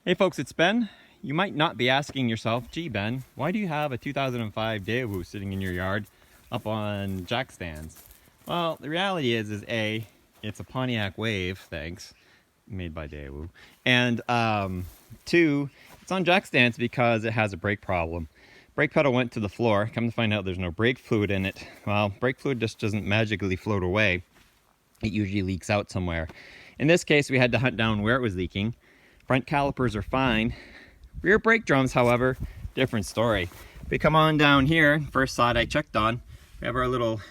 Hey folks, it's Ben. You might not be asking yourself, gee Ben, why do you have a 2005 Daewoo sitting in your yard up on jack stands? Well, the reality is A, it's a Pontiac Wave, thanks, made by Daewoo. And two, it's on jack stands because it has a brake problem. Brake pedal went to the floor. Come to find out there's no brake fluid in it. Well, brake fluid just doesn't magically float away. It usually leaks out somewhere. In this case, we had to hunt down where it was leaking. Front calipers are fine. Rear brake drums, however, different story. We come on down here, first side I checked on, we have our little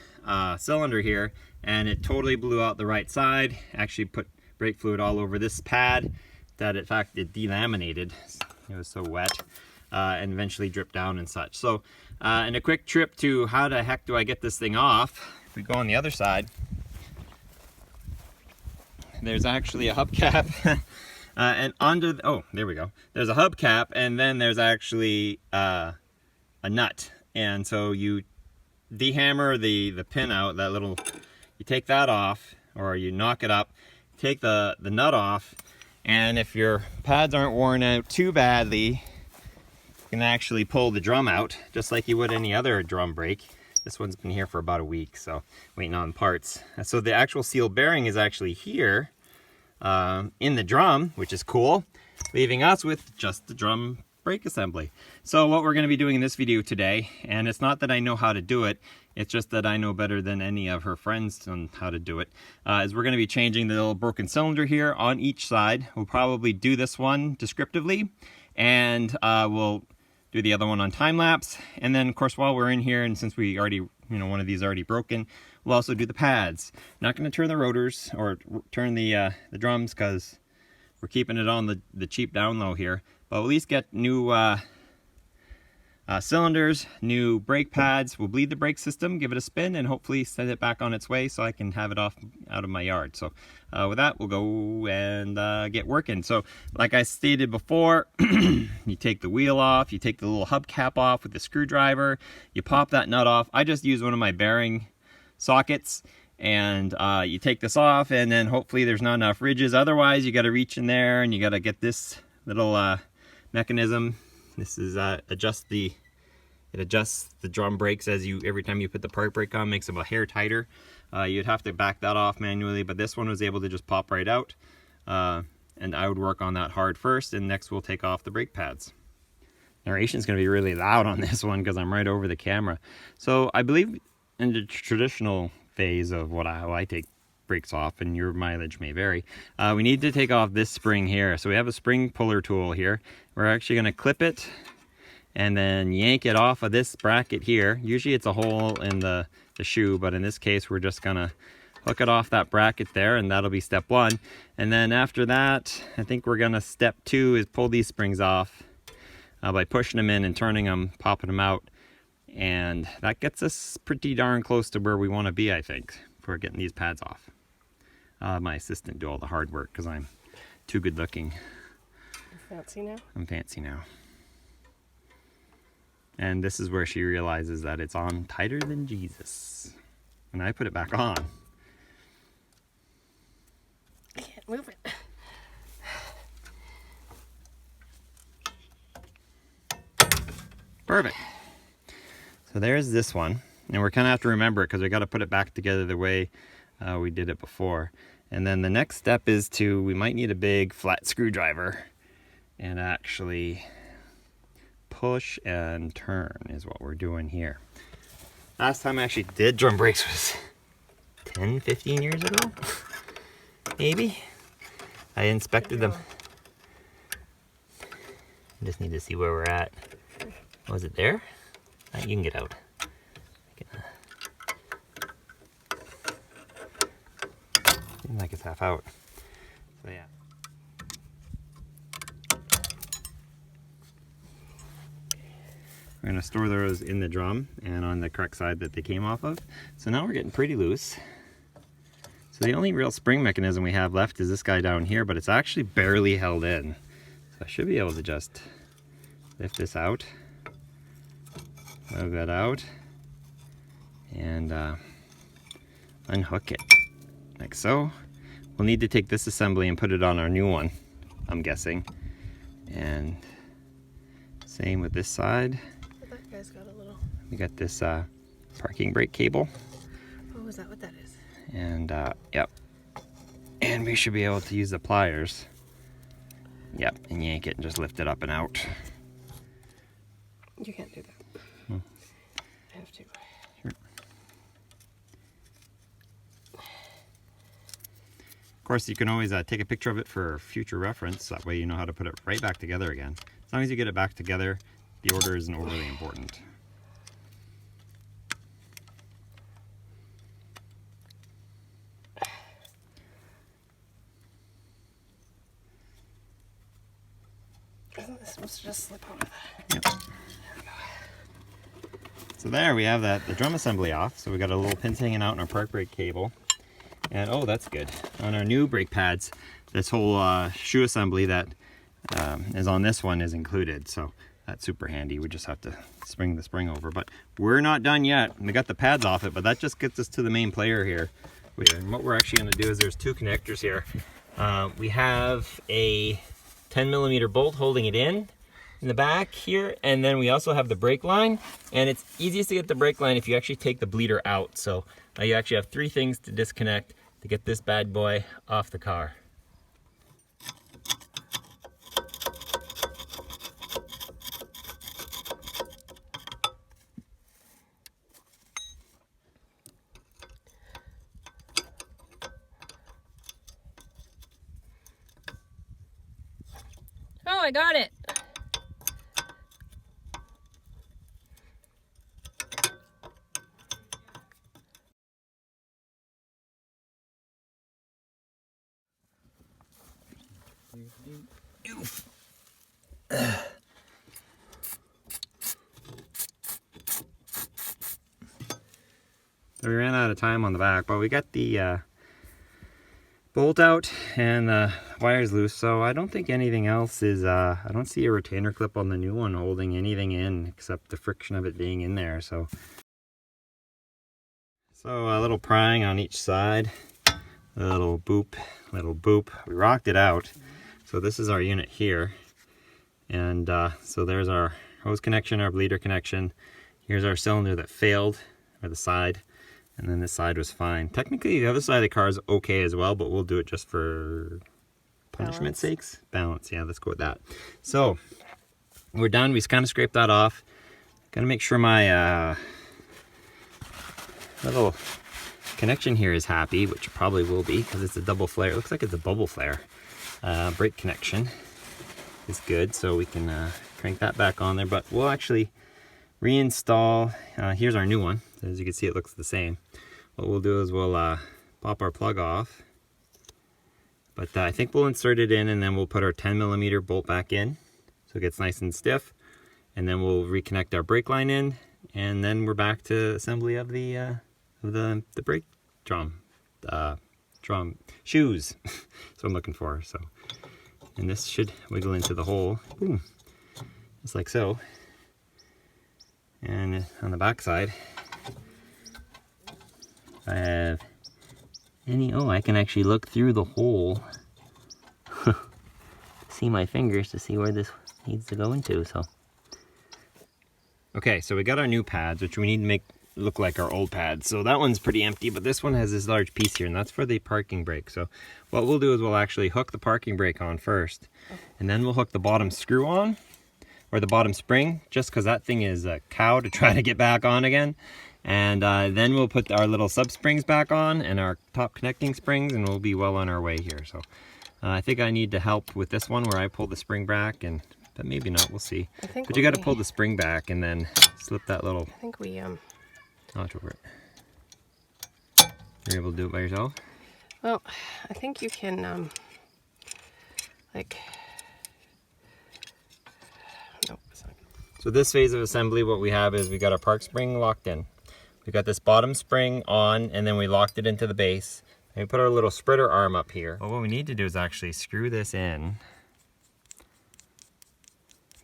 cylinder here, and it totally blew out the right side. Actually put brake fluid all over this pad that in fact it delaminated. It was so wet, and eventually dripped down and such. So in a quick trip to how the heck do I get this thing off, if we go on the other side, there's actually a hubcap. And under, oh, there we go. There's a hubcap, and then there's actually a nut. And so you dehammer the pin out, that little, you take that off, or you knock it up, take the nut off, and if your pads aren't worn out too badly, you can actually pull the drum out, just like you would any other drum brake. This one's been here for about a week, so waiting on parts. So the actual seal bearing is actually here, in the drum, which is cool, leaving us with just the drum brake assembly. So what we're going to be doing in this video today, and it's not that I know how to do it, it's just that I know better than any of her friends on how to do it, is we're going to be changing the little broken cylinder here on each side. We'll probably do this one descriptively, and we'll do the other one on time lapse. And then of course while we're in here, and since we already, one of these already broken, we'll also do the pads. Not going to turn the rotors or turn the drums because we're keeping it on the cheap down low here. But we'll at least get new cylinders, new brake pads. We'll bleed the brake system, give it a spin, and hopefully send it back on its way so I can have it out of my yard. So with that, we'll go and get working. So like I stated before, you take the wheel off, you take the little hubcap off with the screwdriver, you pop that nut off. I just use one of my bearing sockets, and you take this off, and then hopefully there's not enough ridges. Otherwise you got to reach in there and you got to get this little mechanism. This is it adjusts the drum brakes as every time you put the park brake on, makes them a hair tighter. You'd have to back that off manually, but this one was able to just pop right out, and I would work on that hard first, and next we'll take off the brake pads. Narration is going to be really loud on this one because I'm right over the camera. So I believe in the traditional phase of how I take brakes off, and your mileage may vary, we need to take off this spring here. So we have a spring puller tool here. We're actually going to clip it and then yank it off of this bracket here. Usually it's a hole in the shoe, but in this case we're just going to hook it off that bracket there, and that'll be step one. And then after that, I think we're going to step two is pull these springs off by pushing them in and turning them, popping them out. And that gets us pretty darn close to where we want to be, I think, for getting these pads off. My assistant do all the hard work because I'm too good looking. You're fancy now? I'm fancy now. And this is where she realizes that it's on tighter than Jesus. And I put it back on. I can't move it. Perfect. So there's this one, and we're kind of have to remember it because we got to put it back together the way we did it before. And then the next step is we might need a big flat screwdriver and actually push and turn is what we're doing here. Last time I actually did drum brakes was 10-15 years ago, maybe. I inspected them. I just need to see where we're at. Was it there? You can get out. Seems like it's half out. So yeah. We're going to store those in the drum and on the correct side that they came off of. So now we're getting pretty loose. So the only real spring mechanism we have left is this guy down here, but it's actually barely held in. So I should be able to just lift this out, move that out, and unhook it like so. We'll need to take this assembly and put it on our new one, I'm guessing. And same with this side. But that guy's got a little... We got this parking brake cable. Oh, is that what that is? And yep. And we should be able to use the pliers. Yep, and yank it and just lift it up and out. You can't do that. I have to. Sure. Of course, you can always take a picture of it for future reference. That way you know how to put it right back together again. As long as you get it back together, the order isn't overly important. Isn't this supposed to just slip out of that? Yep. So there we have the drum assembly off. So we got a little pins hanging out in our park brake cable. And oh, that's good. On our new brake pads, this whole shoe assembly that is on this one is included. So that's super handy. We just have to spring the spring over. But we're not done yet. We got the pads off it, but that just gets us to the main player here. And what we're actually going to do is there's two connectors here. We have a 10mm bolt holding it in the back here, and then we also have the brake line, and it's easiest to get the brake line if you actually take the bleeder out. So you actually have three things to disconnect to get this bad boy off the car. Oh, I got it. So we ran out of time on the back, but we got the bolt out and the wires loose, so I don't think anything else is, I don't see a retainer clip on the new one holding anything in except the friction of it being in there. So a little prying on each side, a little boop, little boop. We rocked it out. So this is our unit here, and so there's our hose connection, our bleeder connection. Here's our cylinder that failed, or the side. And then this side was fine. Technically, the other side of the car is okay as well, but we'll do it just for punishment sakes. Balance, yeah, let's go with that. So, we're done. We kind of scraped that off. Gotta make sure my little connection here is happy, which it probably will be, because it's a double flare. It looks like it's a bubble flare. Brake connection is good, so we can crank that back on there, but we'll actually reinstall. Here's our new one. As you can see, it looks the same. What we'll do is we'll pop our plug off, but I think we'll insert it in, and then we'll put our 10mm bolt back in so it gets nice and stiff, and then we'll reconnect our brake line in, and then we're back to assembly of the brake drum shoes. That's what I'm looking for. So, and this should wiggle into the hole, boom, just like so. And on the back side, I have I can actually look through the hole, see my fingers to see where this needs to go into. So, okay, so we got our new pads, which we need to make look like our old pads. So that one's pretty empty, but this one has this large piece here, and that's for the parking brake. So what we'll do is we'll actually hook the parking brake on first, and then we'll hook the bottom screw on, or the bottom spring, just because that thing is a cow to try to get back on again. And then we'll put our little sub springs back on and our top connecting springs, and we'll be well on our way here. So I think I need to help with this one where I pull the spring back, but maybe not, we'll see. But you got to pull the spring back and then slip that little I think we notch over it. You're able to do it by yourself? Well, I think you can like, nope, it's not. So this phase of assembly, what we have is we got our park spring locked in. We got this bottom spring on, and then we locked it into the base. And we put our little spreader arm up here. Well, what we need to do is actually screw this in,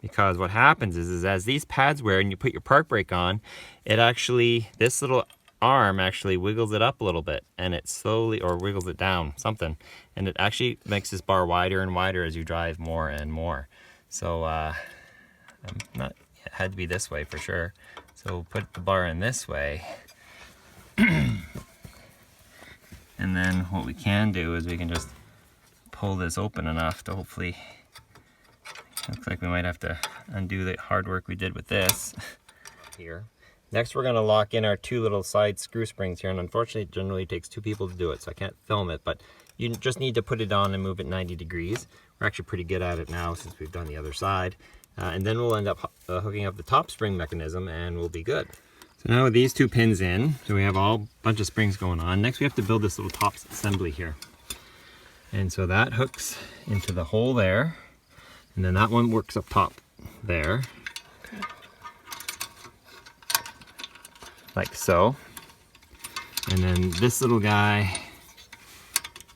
because what happens is as these pads wear and you put your park brake on, it actually, this little arm actually wiggles it up a little bit, and it slowly, or wiggles it down, something. And it actually makes this bar wider and wider as you drive more and more. So I'm not, it had to be this way for sure. So we'll put the bar in this way. And then what we can do is we can just pull this open enough to hopefully, looks like we might have to undo the hard work we did with this here. Next we're going to lock in our two little side screw springs here, and unfortunately it generally takes two people to do it, so I can't film it, but you just need to put it on and move it 90 degrees. We're actually pretty good at it now since we've done the other side. And then we'll end up hooking up the top spring mechanism and we'll be good. So now with these two pins in, so we have a bunch of springs going on. Next we have to build this little top assembly here. And so that hooks into the hole there. And then that one works up top there. Okay. Like so. And then this little guy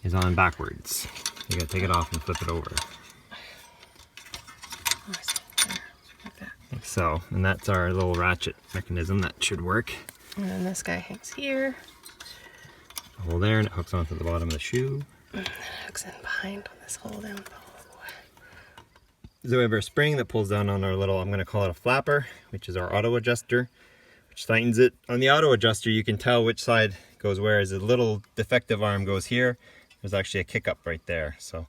is on backwards. You gotta take it off and flip it over. Like so. And that's our little ratchet mechanism. That should work. And then this guy hangs here. Hole there, and it hooks onto the bottom of the shoe. And then it hooks in behind on this hole down below. So we have our spring that pulls down on our little, I'm going to call it a flapper, which is our auto adjuster, which tightens it. On the auto adjuster, you can tell which side goes where. As a little defective arm goes here, there's actually a kick up right there. So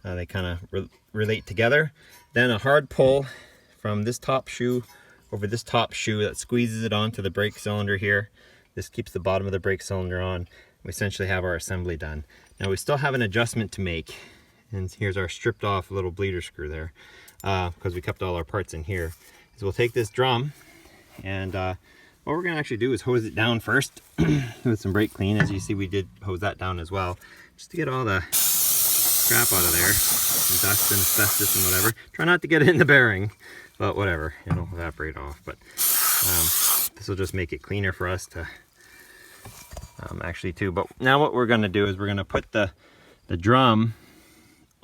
they kind of relate together. Then a hard pull from this top shoe over this top shoe that squeezes it onto the brake cylinder here. This keeps the bottom of the brake cylinder on. We essentially have our assembly done. Now we still have an adjustment to make. And here's our stripped off little bleeder screw there, because we kept all our parts in here. So we'll take this drum, and what we're going to actually do is hose it down first with some brake clean. As you see, we did hose that down as well, just to get all the crap out of there, and dust and asbestos and whatever. Try not to get it in the bearing, but whatever, it'll evaporate off. But this will just make it cleaner for us to actually too. But now what we're going to do is we're going to put the drum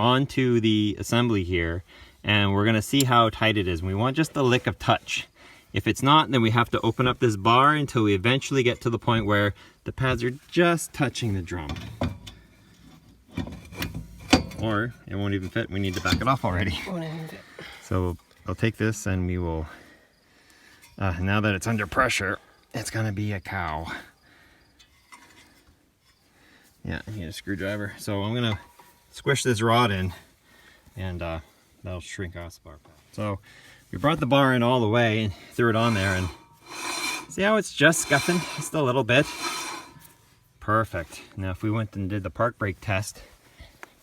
onto the assembly here, and we're going to see how tight it is. We want just a lick of touch. If it's not, then we have to open up this bar until we eventually get to the point where the pads are just touching the drum. Or it won't even fit. We need to back it off already. Won't even fit. So I'll take this and we will, now that it's under pressure, it's going to be a cow. Yeah, I need a screwdriver. So I'm going to squish this rod in, and that'll shrink off the bar. So we brought the bar in all the way and threw it on there, and see how it's just scuffing just a little bit. Perfect. Now if we went and did the park brake test,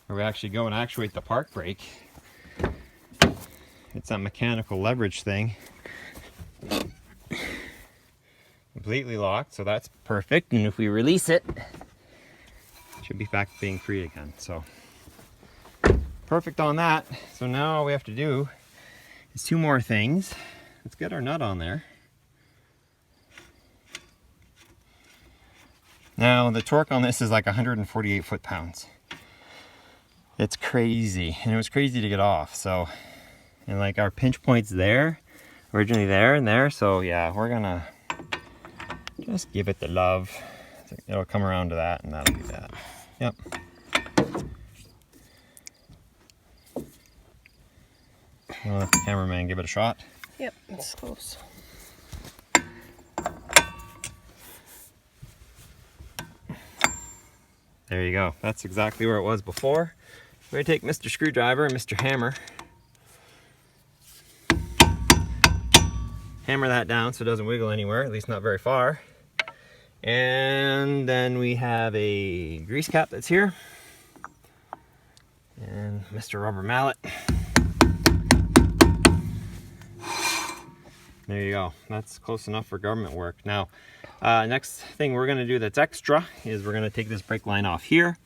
where we actually go and actuate the park brake, it's that mechanical leverage thing. Completely locked, so that's perfect. And if we release it, it should be back being free again. So perfect on that. So now all we have to do is two more things. Let's get our nut on there. Now the torque on this is like 148 foot-pounds. It's crazy, and it was crazy to get off. So, and like our pinch point's there, originally there and there. So yeah, we're gonna just give it the love. It'll come around to that, and that'll be that. Yep. I'll let the cameraman give it a shot. Yep, it's close. There you go. That's exactly where it was before. We're going to take Mr. Screwdriver and Mr. Hammer. Hammer that down so it doesn't wiggle anywhere, at least not very far. And then we have a grease cap that's here. And Mr. Rubber Mallet. There you go. That's close enough for government work. Now, next thing we're going to do that's extra is we're going to take this brake line off here.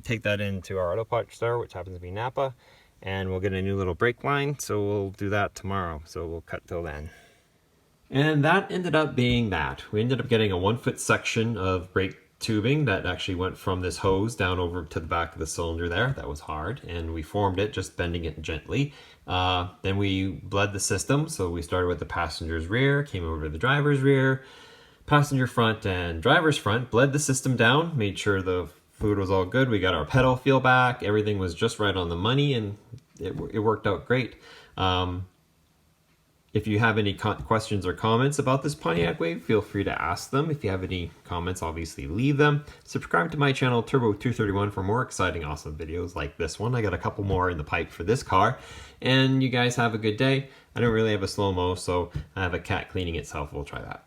Take that into our auto parts store, which happens to be Napa, and we'll get a new little brake line. So we'll do that tomorrow. So we'll cut till then. And that ended up being that. We ended up getting a 1-foot section of brake tubing that actually went from this hose down over to the back of the cylinder there. That was hard, and we formed it, just bending it gently. Then we bled the system, so we started with the passenger's rear, came over to the driver's rear, passenger front and driver's front, bled the system down, made sure the fluid was all good. We got our pedal feel back, everything was just right on the money, and it worked out great. If you have any questions or comments about this Pontiac Wave, feel free to ask them. If you have any comments, obviously leave them. Subscribe to my channel, Turbo231, for more exciting, awesome videos like this one. I got a couple more in the pipe for this car. And you guys have a good day. I don't really have a slow-mo, so I have a cat cleaning itself. We'll try that.